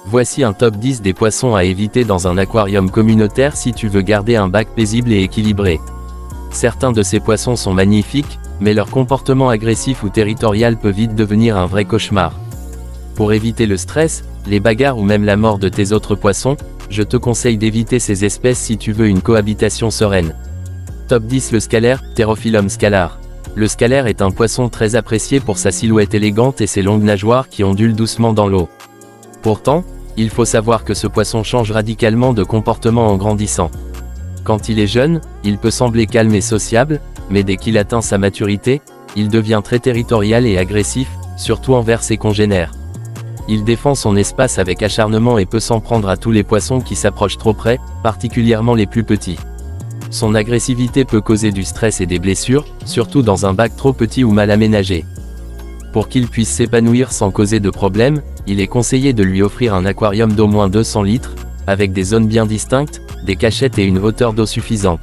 Voici un top 10 des poissons à éviter dans un aquarium communautaire si tu veux garder un bac paisible et équilibré. Certains de ces poissons sont magnifiques, mais leur comportement agressif ou territorial peut vite devenir un vrai cauchemar. Pour éviter le stress, les bagarres ou même la mort de tes autres poissons, je te conseille d'éviter ces espèces si tu veux une cohabitation sereine. Top 10. Le scalaire, Pterophyllum scalar. Le scalaire est un poisson très apprécié pour sa silhouette élégante et ses longues nageoires qui ondulent doucement dans l'eau. Pourtant, il faut savoir que ce poisson change radicalement de comportement en grandissant. Quand il est jeune, il peut sembler calme et sociable, mais dès qu'il atteint sa maturité, il devient très territorial et agressif, surtout envers ses congénères. Il défend son espace avec acharnement et peut s'en prendre à tous les poissons qui s'approchent trop près, particulièrement les plus petits. Son agressivité peut causer du stress et des blessures, surtout dans un bac trop petit ou mal aménagé. Pour qu'il puisse s'épanouir sans causer de problème, il est conseillé de lui offrir un aquarium d'au moins 200 litres, avec des zones bien distinctes, des cachettes et une hauteur d'eau suffisante.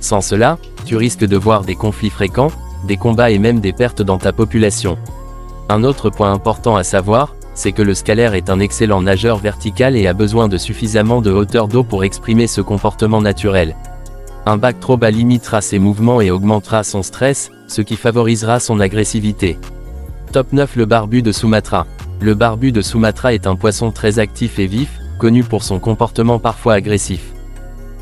Sans cela, tu risques de voir des conflits fréquents, des combats et même des pertes dans ta population. Un autre point important à savoir, c'est que le scalaire est un excellent nageur vertical et a besoin de suffisamment de hauteur d'eau pour exprimer ce comportement naturel. Un bac trop bas limitera ses mouvements et augmentera son stress, ce qui favorisera son agressivité. Top 9. Le barbu de Sumatra. Le barbu de Sumatra est un poisson très actif et vif, connu pour son comportement parfois agressif.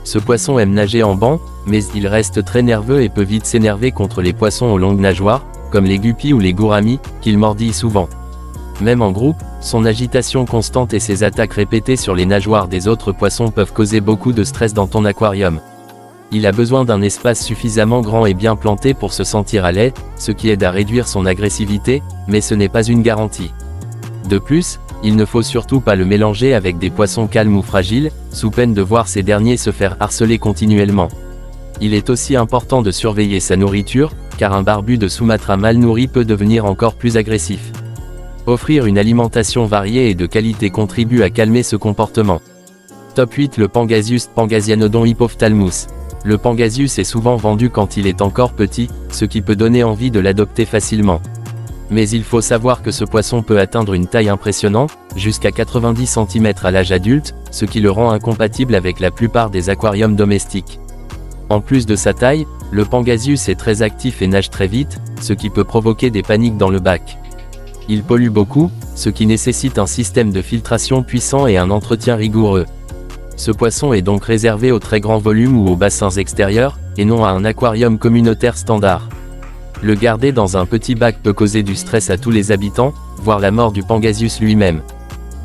Ce poisson aime nager en banc, mais il reste très nerveux et peut vite s'énerver contre les poissons aux longues nageoires, comme les guppies ou les gouramis, qu'il mordit souvent. Même en groupe, son agitation constante et ses attaques répétées sur les nageoires des autres poissons peuvent causer beaucoup de stress dans ton aquarium. Il a besoin d'un espace suffisamment grand et bien planté pour se sentir à l'aise, ce qui aide à réduire son agressivité, mais ce n'est pas une garantie. De plus, il ne faut surtout pas le mélanger avec des poissons calmes ou fragiles, sous peine de voir ces derniers se faire harceler continuellement. Il est aussi important de surveiller sa nourriture, car un barbu de Sumatra mal nourri peut devenir encore plus agressif. Offrir une alimentation variée et de qualité contribue à calmer ce comportement. Top 8. Le Pangasius, Pangasianodon hypophtalmus. Le Pangasius est souvent vendu quand il est encore petit, ce qui peut donner envie de l'adopter facilement. Mais il faut savoir que ce poisson peut atteindre une taille impressionnante, jusqu'à 90 cm à l'âge adulte, ce qui le rend incompatible avec la plupart des aquariums domestiques. En plus de sa taille, le Pangasius est très actif et nage très vite, ce qui peut provoquer des paniques dans le bac. Il pollue beaucoup, ce qui nécessite un système de filtration puissant et un entretien rigoureux. Ce poisson est donc réservé aux très grands volumes ou aux bassins extérieurs, et non à un aquarium communautaire standard. Le garder dans un petit bac peut causer du stress à tous les habitants, voire la mort du Pangasius lui-même.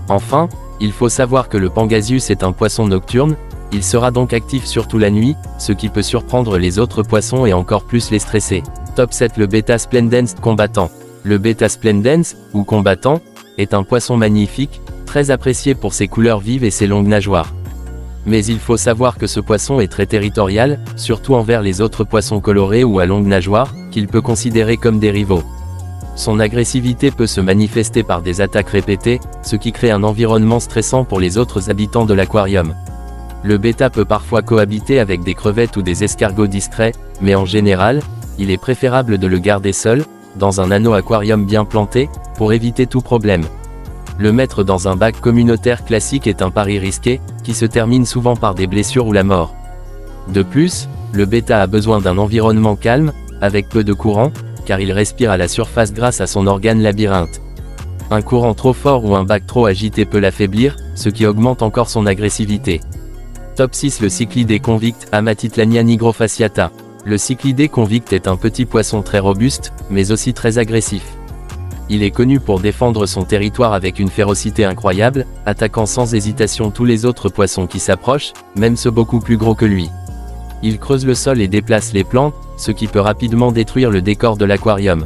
Enfin, il faut savoir que le Pangasius est un poisson nocturne, il sera donc actif surtout la nuit, ce qui peut surprendre les autres poissons et encore plus les stresser. Top 7. Le Betta splendens combattant. Le Betta splendens, ou combattant, est un poisson magnifique, très apprécié pour ses couleurs vives et ses longues nageoires. Mais il faut savoir que ce poisson est très territorial, surtout envers les autres poissons colorés ou à longues nageoires, qu'il peut considérer comme des rivaux. Son agressivité peut se manifester par des attaques répétées, ce qui crée un environnement stressant pour les autres habitants de l'aquarium. Le bêta peut parfois cohabiter avec des crevettes ou des escargots discrets, mais en général, il est préférable de le garder seul, dans un anneau aquarium bien planté, pour éviter tout problème. Le mettre dans un bac communautaire classique est un pari risqué, qui se termine souvent par des blessures ou la mort. De plus, le bêta a besoin d'un environnement calme, avec peu de courant, car il respire à la surface grâce à son organe labyrinthe. Un courant trop fort ou un bac trop agité peut l'affaiblir, ce qui augmente encore son agressivité. Top 6. Le Cyclidé convict, Amatitlania nigrofasciata. Le cyclidé convict est un petit poisson très robuste, mais aussi très agressif. Il est connu pour défendre son territoire avec une férocité incroyable, attaquant sans hésitation tous les autres poissons qui s'approchent, même ceux beaucoup plus gros que lui. Il creuse le sol et déplace les plantes, ce qui peut rapidement détruire le décor de l'aquarium.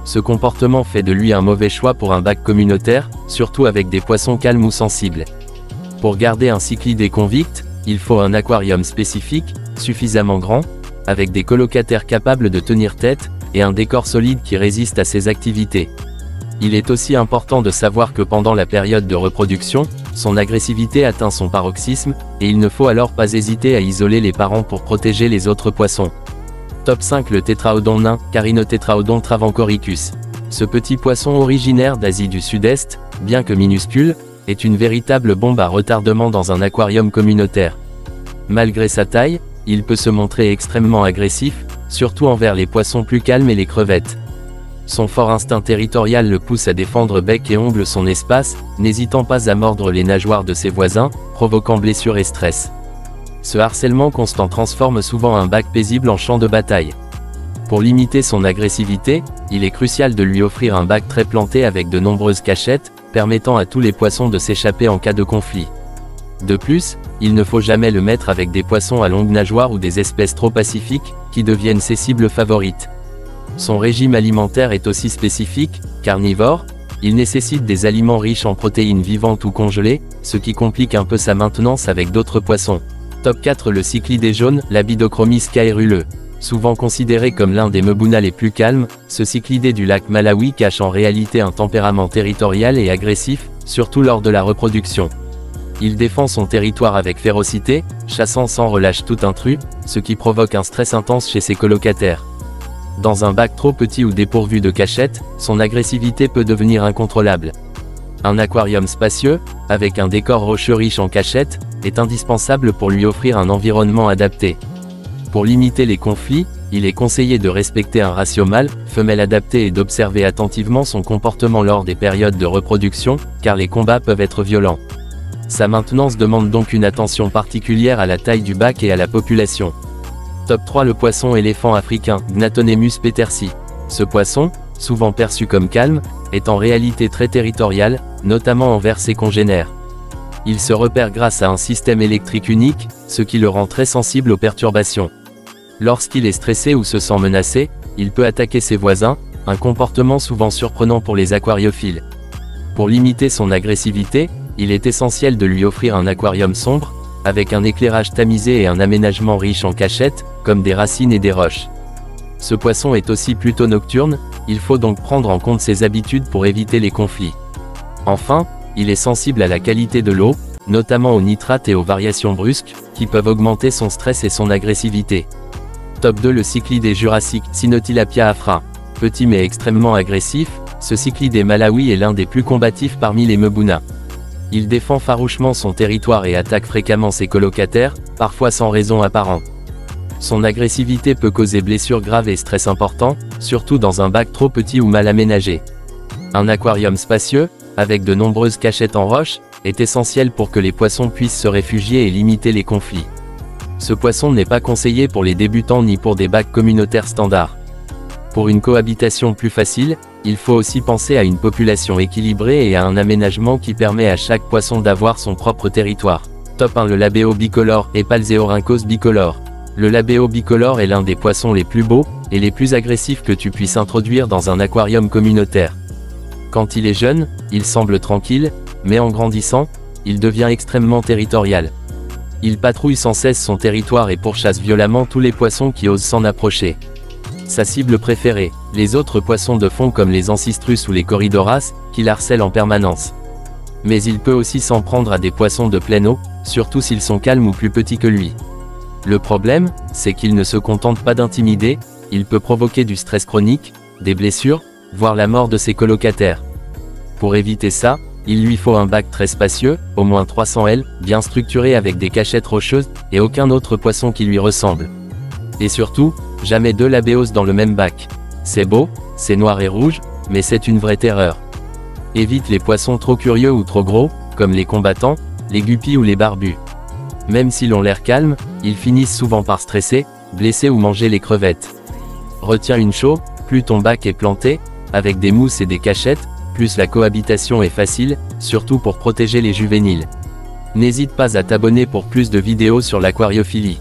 Ce comportement fait de lui un mauvais choix pour un bac communautaire, surtout avec des poissons calmes ou sensibles. Pour garder un cyclidé convict, il faut un aquarium spécifique, suffisamment grand, avec des colocataires capables de tenir tête, et un décor solide qui résiste à ses activités. Il est aussi important de savoir que pendant la période de reproduction, son agressivité atteint son paroxysme, et il ne faut alors pas hésiter à isoler les parents pour protéger les autres poissons. Top 5. Le tétraodon nain, Carinotétraodon travancoricus. Ce petit poisson originaire d'Asie du Sud-Est, bien que minuscule, est une véritable bombe à retardement dans un aquarium communautaire. Malgré sa taille, il peut se montrer extrêmement agressif, surtout envers les poissons plus calmes et les crevettes. Son fort instinct territorial le pousse à défendre bec et ongles son espace, n'hésitant pas à mordre les nageoires de ses voisins, provoquant blessures et stress. Ce harcèlement constant transforme souvent un bac paisible en champ de bataille. Pour limiter son agressivité, il est crucial de lui offrir un bac très planté avec de nombreuses cachettes, permettant à tous les poissons de s'échapper en cas de conflit. De plus, il ne faut jamais le mettre avec des poissons à longues nageoires ou des espèces trop pacifiques, qui deviennent ses cibles favorites. Son régime alimentaire est aussi spécifique, carnivore, il nécessite des aliments riches en protéines vivantes ou congelées, ce qui complique un peu sa maintenance avec d'autres poissons. Top 4. Le cichlidé jaune, Labidochromys caeruleux. Souvent considéré comme l'un des mebuna les plus calmes, ce cichlidé du lac Malawi cache en réalité un tempérament territorial et agressif, surtout lors de la reproduction. Il défend son territoire avec férocité, chassant sans relâche tout intrus, ce qui provoque un stress intense chez ses colocataires. Dans un bac trop petit ou dépourvu de cachette, son agressivité peut devenir incontrôlable. Un aquarium spacieux, avec un décor rocheux riche en cachettes, est indispensable pour lui offrir un environnement adapté. Pour limiter les conflits, il est conseillé de respecter un ratio mâle-femelle adapté et d'observer attentivement son comportement lors des périodes de reproduction, car les combats peuvent être violents. Sa maintenance demande donc une attention particulière à la taille du bac et à la population. Top 3. Le poisson éléphant africain, Gnatonemus petersi. Ce poisson, souvent perçu comme calme, est en réalité très territorial, notamment envers ses congénères. Il se repère grâce à un système électrique unique, ce qui le rend très sensible aux perturbations. Lorsqu'il est stressé ou se sent menacé, il peut attaquer ses voisins, un comportement souvent surprenant pour les aquariophiles. Pour limiter son agressivité, il est essentiel de lui offrir un aquarium sombre, avec un éclairage tamisé et un aménagement riche en cachettes, comme des racines et des roches. Ce poisson est aussi plutôt nocturne, il faut donc prendre en compte ses habitudes pour éviter les conflits. Enfin, il est sensible à la qualité de l'eau, notamment aux nitrates et aux variations brusques, qui peuvent augmenter son stress et son agressivité. Top 2. Le cichlidé jurassique, Cynotilapia afra. Petit mais extrêmement agressif, ce cichlidé malawi est l'un des plus combatifs parmi les mebuna. Il défend farouchement son territoire et attaque fréquemment ses colocataires, parfois sans raison apparente. Son agressivité peut causer blessures graves et stress important, surtout dans un bac trop petit ou mal aménagé. Un aquarium spacieux, avec de nombreuses cachettes en roche, est essentiel pour que les poissons puissent se réfugier et limiter les conflits. Ce poisson n'est pas conseillé pour les débutants ni pour des bacs communautaires standards. Pour une cohabitation plus facile, il faut aussi penser à une population équilibrée et à un aménagement qui permet à chaque poisson d'avoir son propre territoire. Top 1. Le labéo bicolore, Epalzeorhynchos bicolore. Le labéo bicolore est l'un des poissons les plus beaux, et les plus agressifs que tu puisses introduire dans un aquarium communautaire. Quand il est jeune, il semble tranquille, mais en grandissant, il devient extrêmement territorial. Il patrouille sans cesse son territoire et pourchasse violemment tous les poissons qui osent s'en approcher. Sa cible préférée, les autres poissons de fond comme les ancistrus ou les corydoras, qu'il harcèle en permanence. Mais il peut aussi s'en prendre à des poissons de pleine eau, surtout s'ils sont calmes ou plus petits que lui. Le problème, c'est qu'il ne se contente pas d'intimider, il peut provoquer du stress chronique, des blessures, voire la mort de ses colocataires. Pour éviter ça, il lui faut un bac très spacieux, au moins 300 L, bien structuré avec des cachettes rocheuses, et aucun autre poisson qui lui ressemble. Et surtout, jamais deux labéos dans le même bac. C'est beau, c'est noir et rouge, mais c'est une vraie terreur. Évite les poissons trop curieux ou trop gros, comme les combattants, les guppies ou les barbus. Même s'ils ont l'air calmes, ils finissent souvent par stresser, blesser ou manger les crevettes. Retiens une chose, plus ton bac est planté, avec des mousses et des cachettes, plus la cohabitation est facile, surtout pour protéger les juvéniles. N'hésite pas à t'abonner pour plus de vidéos sur l'aquariophilie.